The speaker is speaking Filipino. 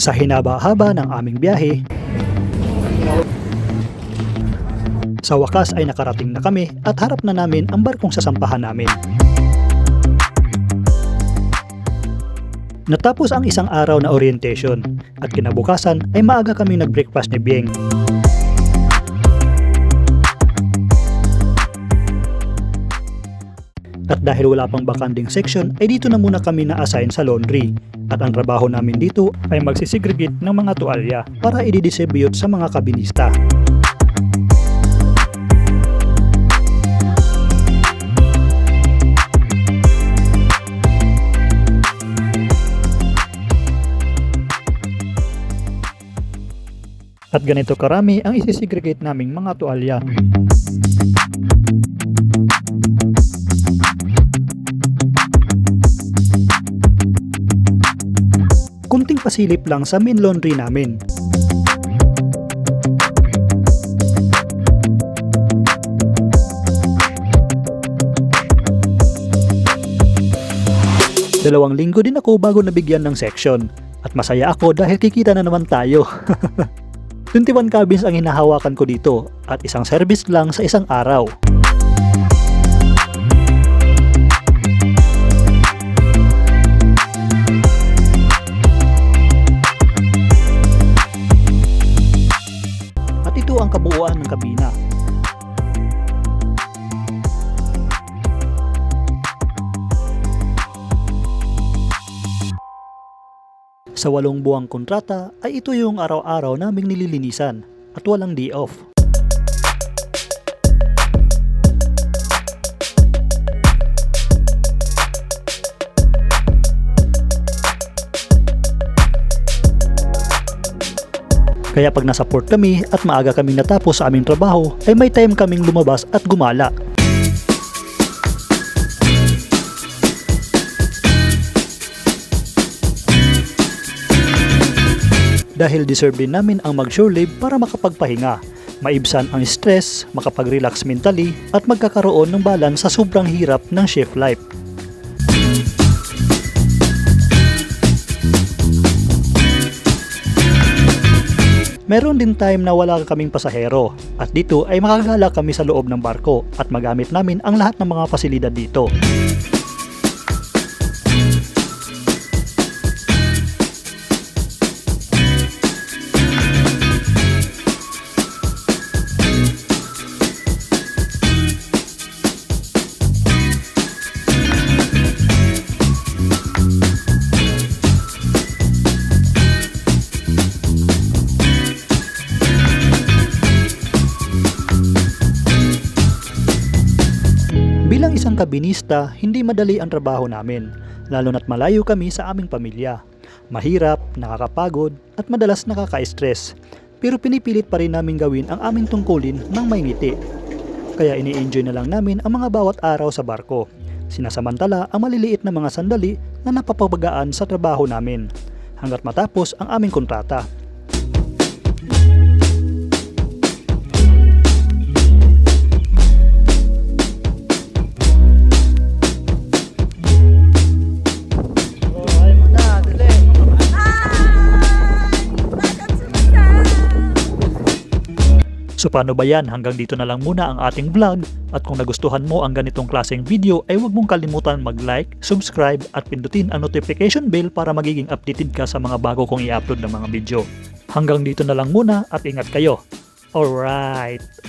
Sa hinaba-haba ng aming biyahe, sa wakas ay nakarating na kami at harap na namin ang barkong sasampahan namin. Natapos ang isang araw na orientation at kinabukasan ay maaga kami nag-breakfast ni Bieng. At dahil wala pang bakanding section ay dito na muna kami na-assign sa laundry. At ang trabaho namin dito ay magsisegregate ng mga tuwalya para i-distribute sa mga kabinista. At ganito karami ang isisegregate naming mga tuwalya. Kunting pasilip lang sa main laundry namin. Dalawang linggo din ako bago nabigyan ng section. At masaya ako dahil kikita na naman tayo. 21 cabins ang hinahawakan ko dito at isang service lang sa isang araw. At ito ang kabuuan ng kabina. Sa 8 buwang kontrata ay ito yung araw-araw naming nililinisan at walang day off. Kaya pag nasa port kami at maaga kaming natapos sa aming trabaho ay may time kaming lumabas at gumala. Dahil deserve din namin ang mag-shore leave para makapagpahinga, maibsan ang stress, makapag-relax mentally, at magkakaroon ng balance sa sobrang hirap ng shift life. Meron din time na wala kaming pasahero, at dito ay makagala kami sa loob ng barko at magamit namin ang lahat ng mga pasilidad dito. Bilang isang kabinista, hindi madali ang trabaho namin, lalo na't malayo kami sa aming pamilya. Mahirap, nakakapagod, at madalas nakaka-stress. Pero pinipilit pa rin namin gawin ang aming tungkulin ng may ngiti. Kaya ini-enjoy na lang namin ang mga bawat araw sa barko. Sinasamantala ang maliliit na mga sandali na napapabagaan sa trabaho namin, hanggat matapos ang aming kontrata. So paano ba yan? Hanggang dito na lang muna ang ating vlog, at kung nagustuhan mo ang ganitong klaseng video ay huwag mong kalimutan mag-like, subscribe at pindutin ang notification bell para magiging updated ka sa mga bago kong i-upload na mga video. Hanggang dito na lang muna at ingat kayo. Alright!